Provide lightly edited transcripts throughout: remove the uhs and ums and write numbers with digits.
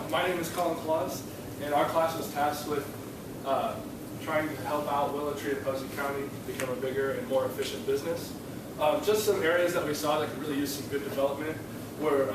my name is Colin Claus, and our class was tasked with trying to help out Willow Tree and Posey County become a bigger and more efficient business. Just some areas that we saw that could really use some good development were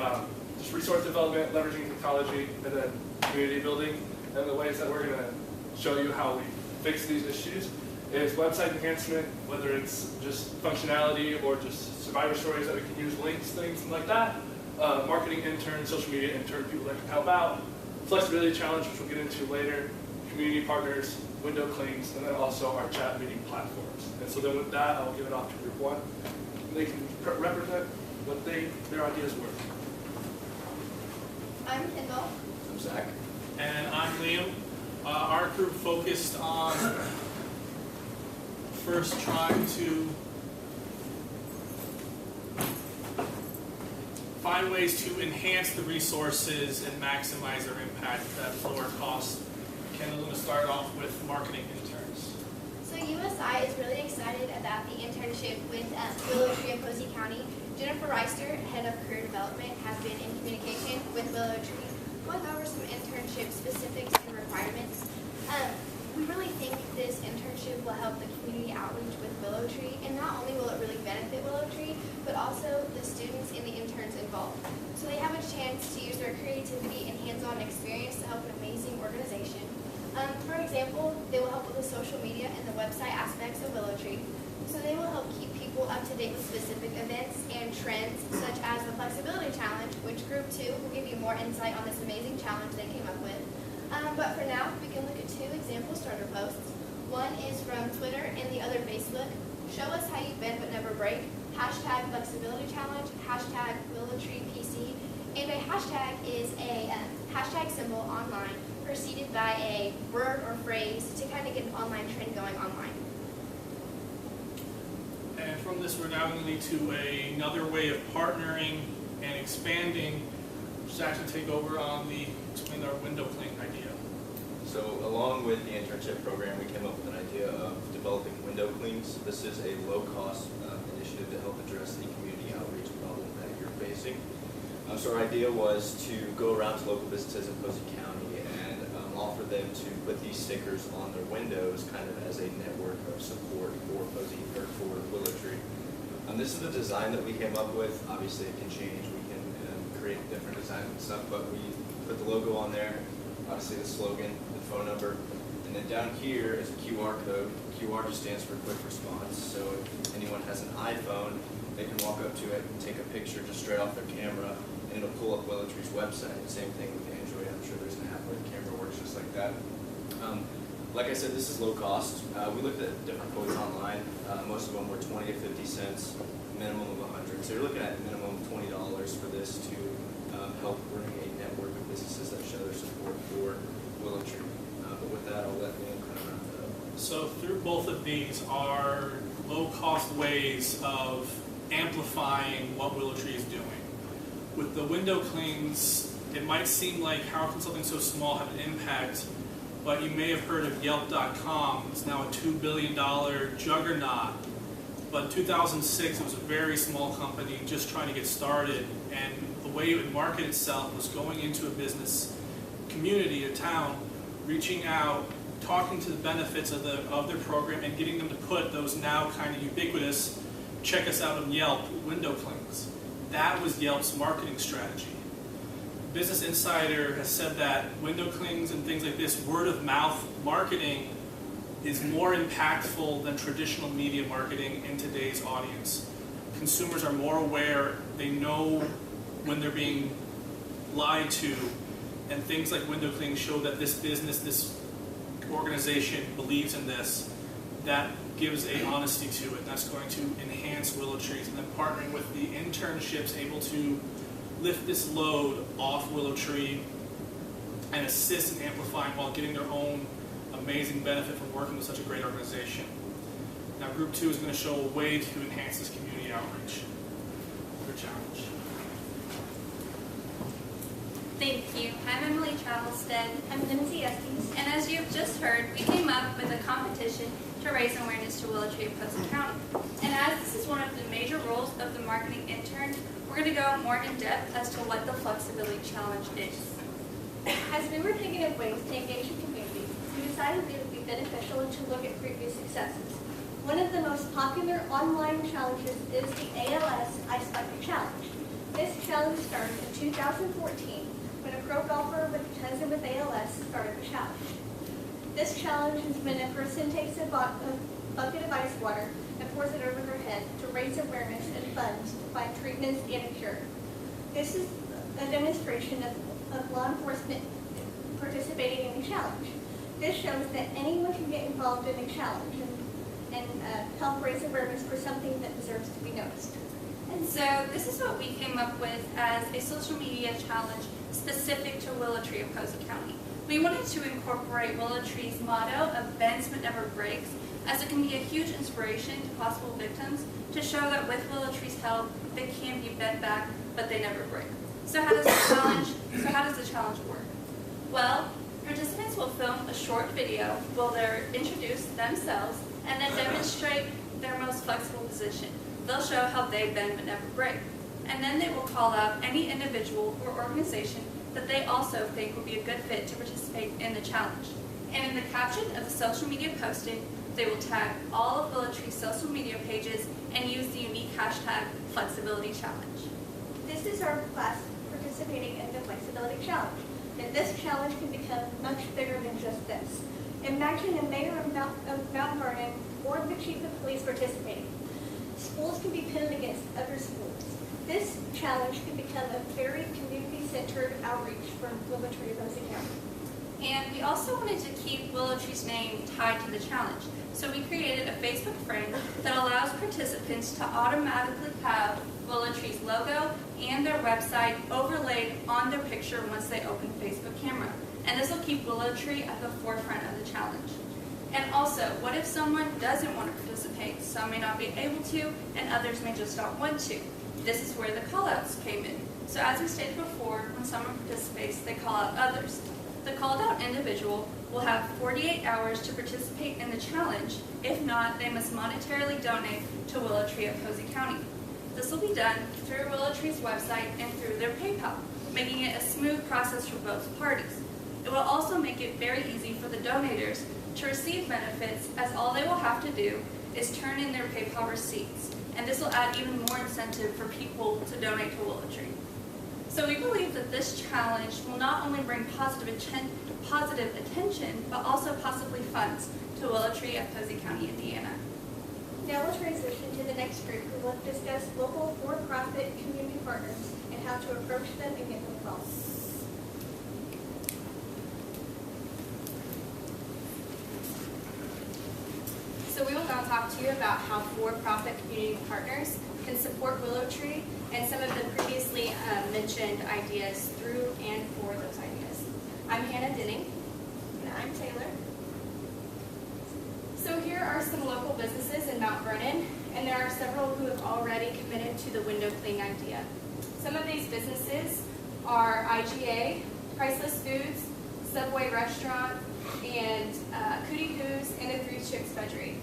just resource development, leveraging technology, and then community building. And the ways that we're going to show you how we fix these issues is website enhancement, whether it's just functionality or just survivor stories that we can use, links, things like that. Marketing intern, social media intern, people that can help out. Flexibility challenge, which we'll get into later. Community partners, window clings, and then also our chat meeting platforms. And so then with that, I'll give it off to group one. And they can represent what their ideas were. I'm Kendall. I'm Zach. And I'm Liam. Our group focused on first trying to find ways to enhance the resources and maximize their impact at lower cost. Kendall, going to start off with marketing interns. So USI is really excited about the internship with Willow Tree and Posey County. Jennifer Reister, head of career development, has been in communication with Willow Tree, going over some internship specifics and requirements. We really think this internship will help the community outreach with Willow Tree, and not only will it really benefit Willow Tree, but also the students and the interns involved. So they have a chance to use their creativity and hands-on experience to help an amazing organization. For example, they will help with the social media and the website aspects of Willow Tree. So they will help keep people up to date with specific events and trends, such as the Flexibility Challenge, which Group 2 will give you more insight on this amazing challenge they came up with. But for now, we can look at two example starter posts. One is from Twitter and the other Facebook. Show us how you bend but never break. Hashtag Flexibility Challenge. Hashtag Willow Tree PC. And a hashtag is a hashtag symbol online preceded by a word or phrase to kind of get an online trend going online. And from this, we're now going to lead to another way of partnering and expanding. Just actually take over on explain our window cling idea. So along with the internship program, we came up with an idea of developing window clings. This is a low-cost initiative to help address the community outreach problem that you're facing. So our idea was to go around to local businesses in Posey County and offer them to put these stickers on their windows kind of as a network of support for Posey or for Willow Tree. This is the design that we came up with. Obviously it can change. We can create different designs and stuff, but we put the logo on there, obviously the slogan, the phone number, and then down here is a QR code. QR just stands for quick response, so if anyone has an iPhone, they can walk up to it and take a picture just straight off their camera, and it'll pull up Willow Tree's website. Same thing with Android. I'm sure there's an app where the camera works just like that. Like I said, this is low cost. We looked at different quotes online. Most of them were 20 to 50 cents, minimum of 100. So you're looking at minimum of $20 for this to help bring a network of businesses that show their support for Willow Tree. But with that, I'll let Liam kind of round that up. So through both of these are low-cost ways of amplifying what Willow Tree is doing. With the window clings, it might seem like how can something so small have an impact, but you may have heard of Yelp.com. It's now a $2 billion juggernaut. But in 2006, it was a very small company just trying to get started, and the way it would market itself was going into a business community, a town, reaching out, talking to the benefits of their program, and getting them to put those now kind of ubiquitous, check us out on Yelp, window clings. That was Yelp's marketing strategy. Business Insider has said that window clings and things like this, word of mouth marketing, is more impactful than traditional media marketing in today's audience. Consumers are more aware, they know when they're being lied to, and things like window clings show that this business, this organization believes in this. That gives a honesty to it. That's going to enhance Willow Trees. And then partnering with the internships, able to lift this load off Willow Tree and assist in amplifying while getting their own amazing benefit from working with such a great organization. Now Group 2 is going to show a way to enhance this community outreach. Your challenge. Thank you. I'm Emily Travelstead. I'm Lindsay Estes. And as you've just heard, we came up with a competition to raise awareness to Willow Tree of Posey County. And as this is one of the major roles of the marketing intern, we're going to go more in depth as to what the Flexibility Challenge is. As we were thinking of ways to engage the community, we decided it would be beneficial to look at previous successes. One of the most popular online challenges is the ALS Ice Bucket Challenge. This challenge started in 2014 when a pro golfer with a cousin with ALS started the challenge. This challenge is when a person takes a bucket of ice water and pours it over their head to raise awareness and funds to find treatments and a cure. This is a demonstration of law enforcement participating in the challenge. This shows that anyone can get involved in a challenge and help raise awareness for something that deserves to be noticed. And so this is what we came up with as a social media challenge specific to Willow Tree of Posey County. We wanted to incorporate Willow Tree's motto of bends but never breaks, as it can be a huge inspiration to possible victims to show that with Willow Tree's help, they can be bent back, but they never break. So how does the challenge work? Well, participants will film a short video where they introduce themselves and then demonstrate their most flexible position. They'll show how they bend but never break. And then they will call out any individual or organization that they also think would be a good fit to participate in the challenge. And in the caption of the social media posting, they will tag all of Willow Tree's social media pages and use the unique hashtag Flexibility Challenge. This is our class participating in the Flexibility Challenge. And this challenge can become much bigger than just this. Imagine a mayor of Mount Vernon or the chief of police participating. Schools can be pitted against other schools. This challenge can become a very community-centered outreach for Willow Tree of Posey County. And we also wanted to keep Willow Tree's name tied to the challenge. So we created a Facebook frame that allows participants to automatically have Willow Tree's logo and their website overlaid on their picture once they open Facebook camera. And this will keep Willow Tree at the forefront of the challenge. And also, what if someone doesn't want to participate? Some may not be able to, and others may just not want to. This is where the call-outs came in. So as we stated before, when someone participates, they call out others. The called out individual will have 48 hours to participate in the challenge. If not, they must monetarily donate to Willow Tree of Posey County. This will be done through Willow Tree's website and through their PayPal, making it a smooth process for both parties. It will also make it very easy for the donators to receive benefits, as all they will have to do is turn in their PayPal receipts. And this will add even more incentive for people to donate to Willow Tree. So we believe that this challenge will not only bring positive attention, but also possibly funds to Willow Tree of Posey County, Indiana. Now we'll transition to the next group who will discuss local for-profit community partners and how to approach them and get them involved. So we will now talk to you about how for-profit community partners can support Willow Tree and some of the previously mentioned ideas through and for those ideas. I'm Hannah Denning. And I'm Taylor. So here are some local businesses in Mount Vernon, and there are several who have already committed to the window cleaning idea. Some of these businesses are IGA, Priceless Foods, Subway Restaurant, and Cootie Coos, and the Three Chicks Fudgery.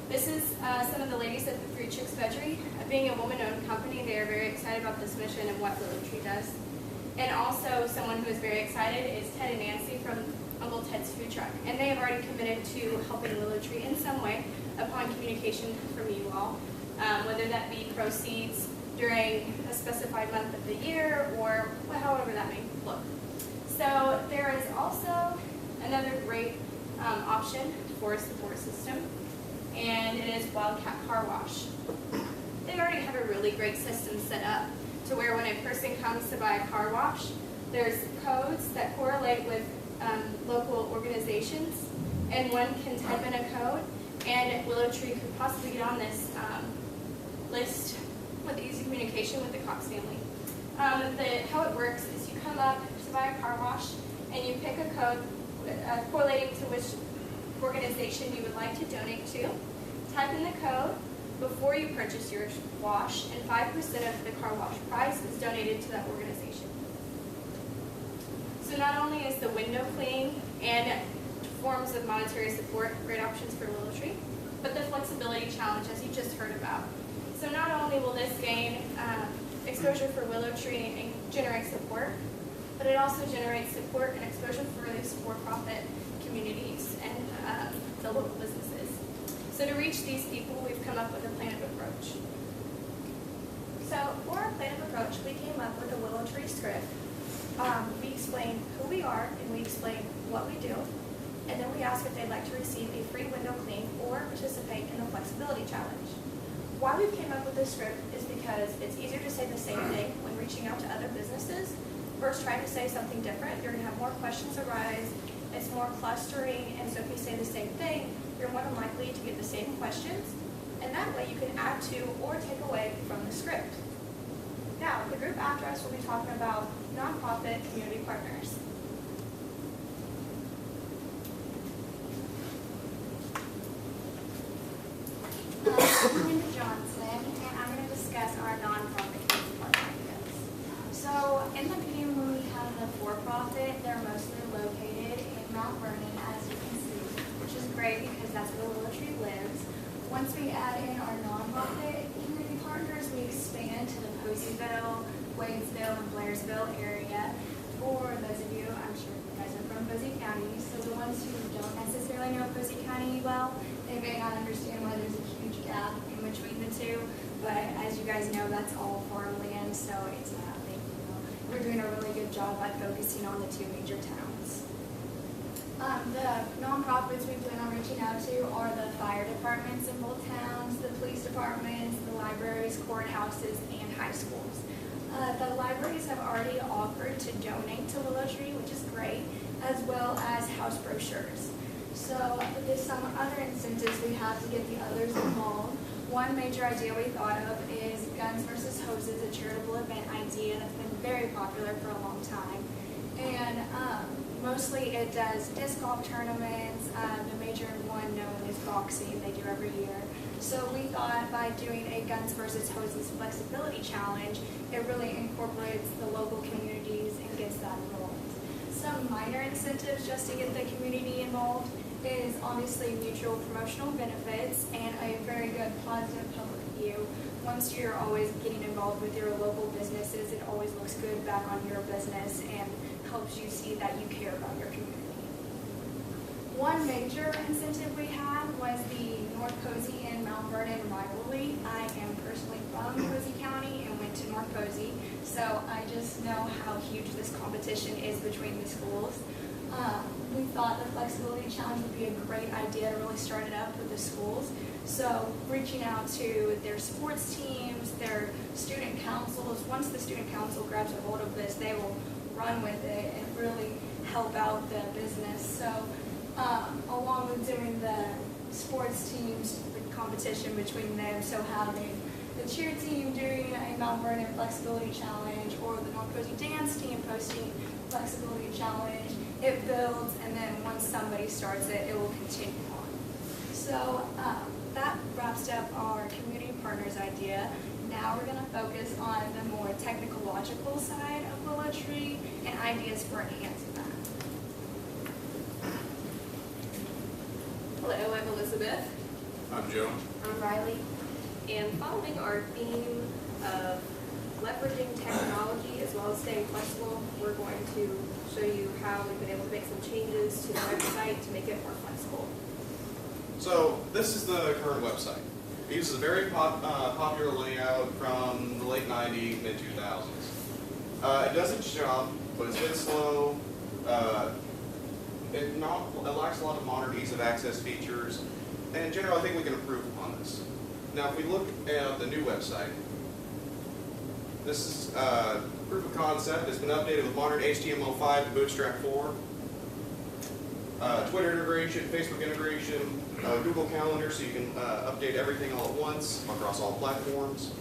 This is some of the ladies at the Three Chicks Fudgery. Being a woman-owned company, they are very excited about this mission and what Willow Tree does. And also someone who is very excited is Ted and Nancy from Uncle Ted's Food Truck. And they have already committed to helping Willow Tree in some way upon communication from you all, whether that be proceeds during a specified month of the year or however that may look. So there is also another great option for a support system, and it is Wildcat Car Wash. They already have a really great system set up to where when a person comes to buy a car wash, there's codes that correlate with local organizations, and one can type in a code, and Willow Tree could possibly get on this list with easy communication with the Cox family. How it works is you come up to buy a car wash, and you pick a code correlating to which organization you would like to donate to. Type in the code before you purchase your wash, and 5% of the car wash price is donated to that organization. So not only is the window cleaning and forms of monetary support great options for Willow Tree, but the flexibility challenge, as you just heard about. So not only will this gain exposure for Willow Tree and generate support, but it also generates support and exposure for these for-profit communities and the local businesses. So to reach these people, we've come up with a plan of approach. So for our plan of approach, we came up with a Willow Tree script. We explain who we are and we explain what we do. And then we ask if they'd like to receive a free window clean or participate in the flexibility challenge. Why we came up with this script is because it's easier to say the same thing when reaching out to other businesses versus trying to say something different. You're going to have more questions arise. It's more clustering, and so if you say the same thing, you're more than likely to get the same questions, and that way you can add to or take away from the script. Now, the group after us will be talking about nonprofit community partners. I'm Linda Johnson, and I'm going to discuss our nonprofit community partner ideas. So, in the beginning, when we have the for-profit, they're mostly located in Mount Vernon, as you can see, which is great because that's where Willow Tree lives. Once we add in our nonprofit community partners, we expand to the Poseyville, Wadesville, and Blairsville area. For those of you, I'm sure you guys are from Posey County, so the ones who don't necessarily know Posey County well, they may not understand why there's a huge gap in between the two, but as you guys know, that's all farmland, so it's not a big deal. We're doing a really good job by focusing on the two major towns. The nonprofits we plan on reaching out to are the fire departments in both towns, the police departments, the libraries, courthouses, and high schools. The libraries have already offered to donate to Willow Tree, which is great, as well as house brochures. So there's some other incentives we have to get the others involved. One major idea we thought of is Guns versus Hoses, a charitable event idea that's been very popular for a long time. And mostly it does disc golf tournaments. The major one known is boxing, they do every year. So we thought by doing a Guns versus Hoses flexibility challenge, it really incorporates the local communities and gets that involved. Some minor incentives just to get the community involved is obviously mutual promotional benefits and a very good positive public view. Once you're always getting involved with your local businesses, it always looks good back on your business and helps you see that you care about your community. One major incentive we had was the North Posey and Mount Vernon rivalry. I am personally from Posey County and went to North Posey, so I just know how huge this competition is between the schools. We thought the flexibility challenge would be a great idea to really start it up with the schools. So reaching out to their sports teams, their student councils. Once the student council grabs a hold of this, they will run with it and really help out the business. So along with doing the sports teams, the competition between them, so having the cheer team doing a Mount Vernon flexibility challenge or the North Posey dance team posting flexibility challenge, it builds, and then once somebody starts it, it will continue on. So that wraps up our community partners idea. Now we're going to focus on the more technological side of Willow Tree and ideas for enhancing that. Hello, I'm Elizabeth. I'm Joe. I'm Riley. And following our theme of leveraging technology as well as staying flexible, we're going to show you how we've been able to make some changes to the website to make it more flexible. So this is the current website. It uses a very popular layout from the late 90s, mid 2000s. It does its job, but it's a bit slow. It lacks a lot of modern ease of access features, and in general I think we can improve upon this. Now if we look at the new website, this is proof of concept. It's been updated with modern HTML5 and Bootstrap 4. Twitter integration, Facebook integration, Google Calendar, so you can update everything all at once across all platforms.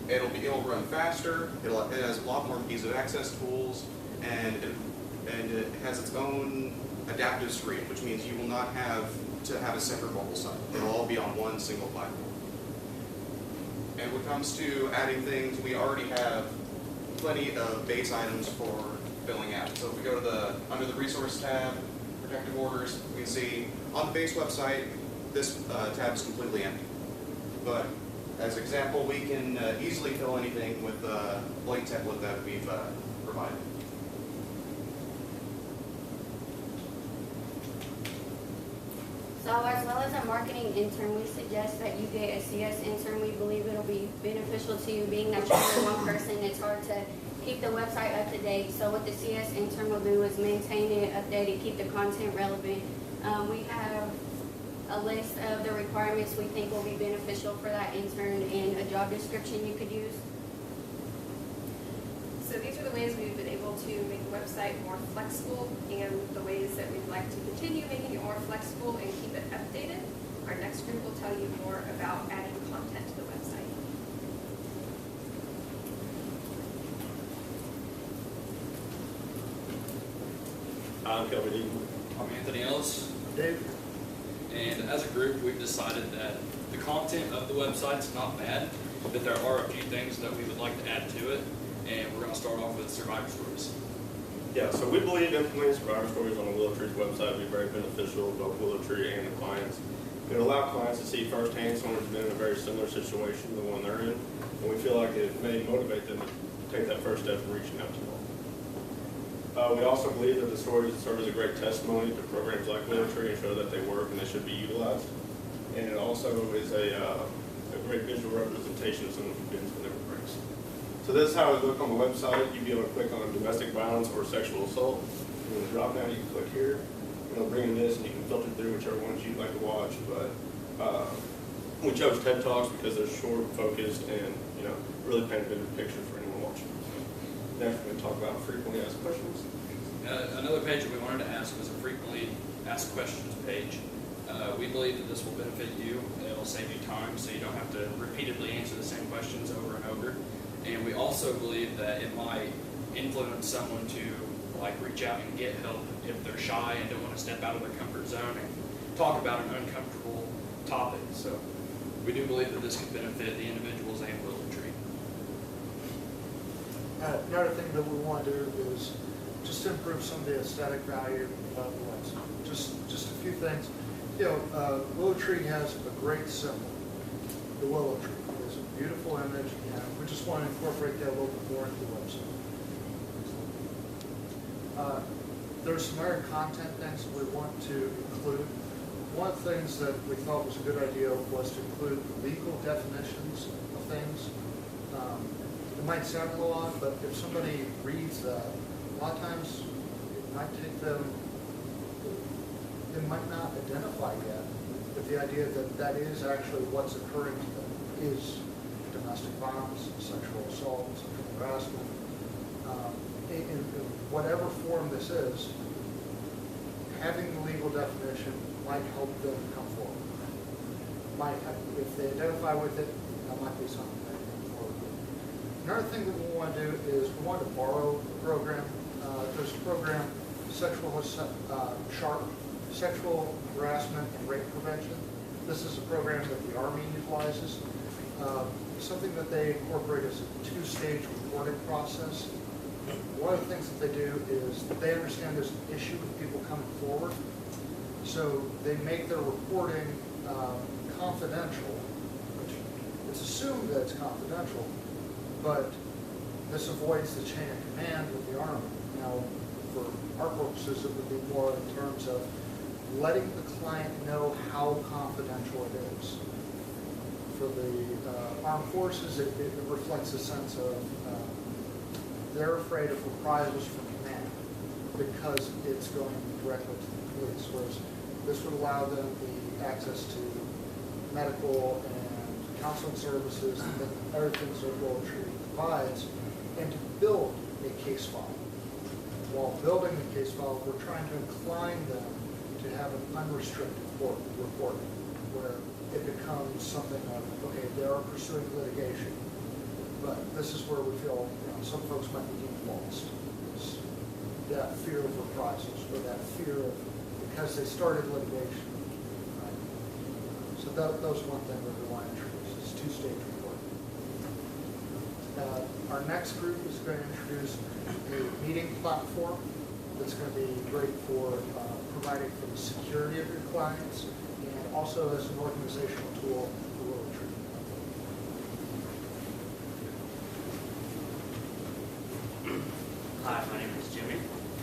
It'll run faster. It has a lot more ease of access tools, and it has its own adaptive screen, which means you will not have to have a separate mobile site. It'll all be on one single platform. And when it comes to adding things, we already have plenty of base items for filling out. So if we go to under the resource tab, protective orders, we can see on the base website, this tab is completely empty. But as an example, we can easily fill anything with the blank template that we've provided. So as well as a marketing intern, we suggest that you get a CS intern. We believe it'll be beneficial to you, being that you're only one person. It's hard to keep the website up to date. So what the CS intern will do is maintain it updated, keep the content relevant. We have a list of the requirements we think will be beneficial for that intern and a job description you could use. So these are the ways we've been able to make the website more flexible and the ways that we'd like to continue making it more flexible and keep it updated. Our next group will tell you more about adding content to the website. I'm Kelvin Eaton. I'm Anthony Ellis. Dave. And as a group, we've decided that the content of the website is not bad, but there are a few things that we would like to add to it. And we're going to start off with survivor stories. Yeah, so we believe implementing survivor stories on the Willow Tree's website would be very beneficial to both Willow Tree and the clients. It would allow clients to see firsthand someone who's been in a very similar situation to the one they're in, and we feel like it may motivate them to take that first step in reaching out to them. We also believe that the stories serve as a great testimony to programs like Willow Tree and show that they work and they should be utilized. And it also is a great visual representation of someone who's been through their breaks. So this is how it would look on the website. You'd be able to click on domestic violence or sexual assault. And in the drop down, you can click here. And it'll bring in this, and you can filter through whichever ones you'd like to watch. But we chose TED Talks because they're short, focused, and really paint a vivid picture for anyone watching. Next, we're going to talk about frequently asked questions. Another page that we wanted to ask was a frequently asked questions page. We believe that this will benefit you. It'll save you time, so you don't have to repeatedly answer the same questions over and over. And we also believe that it might influence someone to reach out and get help if they're shy and don't want to step out of their comfort zone and talk about an uncomfortable topic. So we do believe that this could benefit the individuals and Willow Tree. Another thing that we want to do is just to improve some of the aesthetic value of the website. Just a few things. Willow Tree has a great symbol, the Willow Tree. It's a beautiful image, and we just want to incorporate that a little bit more into the website. There's some other content things we want to include. One of the things that we thought was a good idea was to include legal definitions of things. It might sound a little odd, but if somebody reads that, a lot of times it might take them, they might not identify yet with the idea that that is actually what's occurring to them, is domestic violence, sexual assault, sexual harassment. In whatever form this is, having the legal definition might help them come forward. If they identify with it, that might be something they can come forward with. Another thing that we want to do is we want to borrow a program. There's a program, sexual harassment and rape prevention. This is a program that the Army utilizes. Something that they incorporate is a two-stage reporting process. One of the things that they do is they understand there's an issue with people coming forward. So they make their reporting confidential, which it's assumed that it's confidential, but this avoids the chain of command with the Army. Now, for our purposes, it would be more in terms of letting the client know how confidential it is. For the armed forces, it reflects a sense of they're afraid of reprisals from command because it's going directly to the police, whereas this would allow them the access to medical and counseling services and other things that Willow Tree provides, and to build a case file. While building the case file, we're trying to incline them to have an unrestricted reporting, where it becomes something of, okay, they are pursuing litigation, but this is where we feel some folks might be getting lost. It's that fear of reprisals, or that fear of, because they started litigation. Right? So that was one thing that we want to introduce, is two-stage reporting. Our next group is going to introduce a meeting platform that's going to be great for providing for the security of your clients, and also as an organizational tool for Willow Tree. Hi, my name is Jimmy.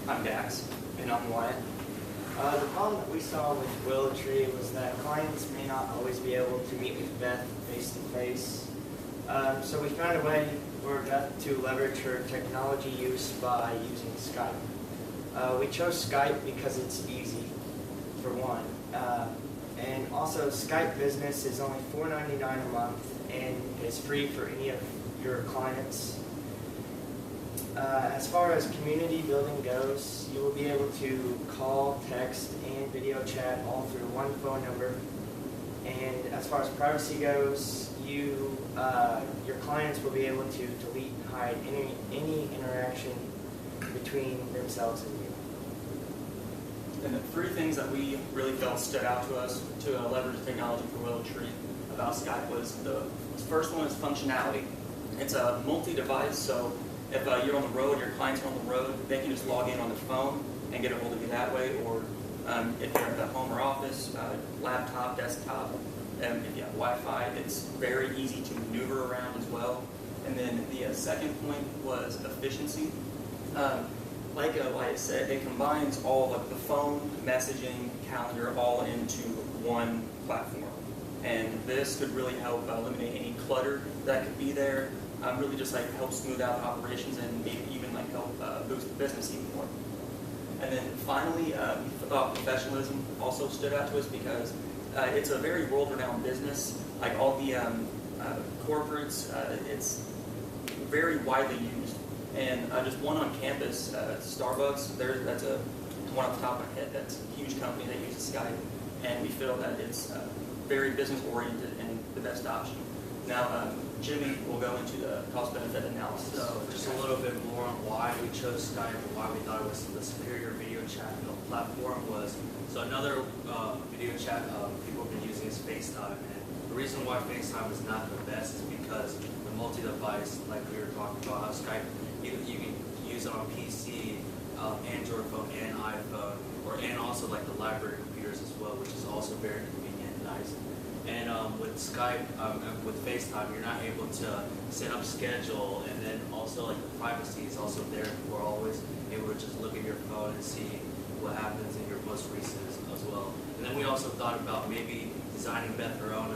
I'm Dax, and I'm Wyatt. The problem that we saw with Willow Tree was that clients may not always be able to meet with Beth face to face. So we found a way for Beth to leverage her technology use by using Skype. We chose Skype because it's easy, for one. And also Skype Business is only $4.99 a month and is free for any of your clients. As far as community building goes, you will be able to call, text, and video chat all through one phone number. And as far as privacy goes, your clients will be able to delete and hide any interaction between themselves and you. And the three things that we really felt stood out to us to leverage technology for Willow Tree about Skype was the first one is functionality. It's a multi-device, so if you're on the road, your clients are on the road, they can just log in on their phone and get a hold of you that way, or if you're at home or office, laptop, desktop, and if you have Wi-Fi, it's very easy to maneuver around as well. And then the second point was efficiency. Like Elias said, it combines all of the phone, messaging, calendar, all into one platform. And this could really help eliminate any clutter that could be there. Really just like help smooth out operations and maybe even like help boost the business even more. And then finally, we thought professionalism also stood out to us because it's a very world-renowned business. Like all the corporates, it's very widely used. And just one on campus, Starbucks, that's one off the top of my head, that's a huge company that uses Skype. And we feel that it's very business-oriented and the best option. Now, Jimmy will go into the cost-benefit analysis. So just a little bit more on why we chose Skype and why we thought it was the superior video chat platform was, so another video chat people have been using is FaceTime. And the reason why FaceTime is not the best is because the multi-device, like we were talking about, how Skype, you can use it on PC, Android phone, and iPhone, and also like the library computers as well, which is also very convenient and nice. And with Skype, with FaceTime, you're not able to set up schedule, and then also like the privacy is also there. We're always able to just look at your phone and see what happens in your most recent as well. And then we also thought about maybe designing Beth her own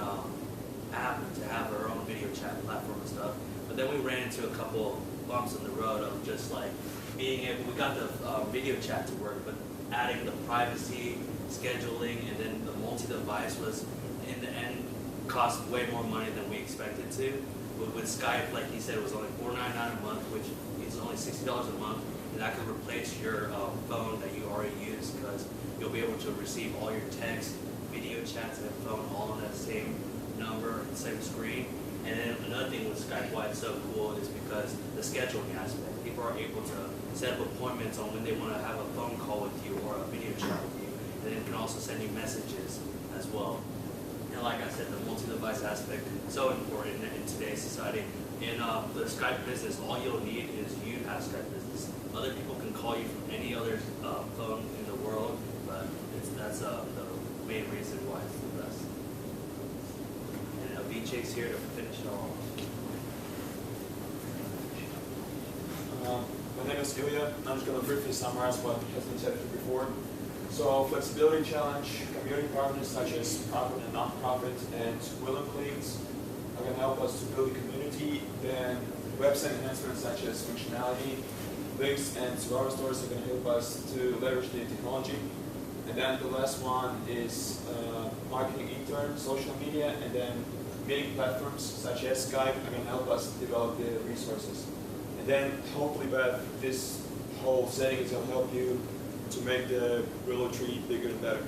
app to have her own video chat platform and stuff. But then we ran into a couple bumps in the road of just like being able, we got the video chat to work, but adding the privacy, scheduling, and then the multi-device was, in the end, cost way more money than we expected to. With Skype, like he said, it was only $4.99 a month, which is only $60 a month, and that could replace your phone that you already use, because you'll be able to receive all your text, video chats, and phone all on that same number, same screen. And then another thing with Skype, why it's so cool, is because the scheduling aspect. People are able to set up appointments on when they want to have a phone call with you or a video chat with you, and then it can also send you messages as well. And like I said, the multi-device aspect is so important in today's society. In the Skype business, all you'll need is you have Skype business. Other people can call you from any other phone in the world, but that's the main reason why it's the best. And Avicek's here to finish it all. My name is Ilya. I'm just going to briefly summarize what has been said before. So, flexibility challenge, community partners such as profit and non-profit, and Willow clinics are going to help us to build a community. Then website enhancements such as functionality, links, and survivor stories are going to help us to leverage the technology. And then the last one is marketing intern, social media, and then meeting platforms such as Skype are going to help us develop the resources. And then hopefully, Beth, this whole setting is going to help you to make the Willow Tree bigger and better.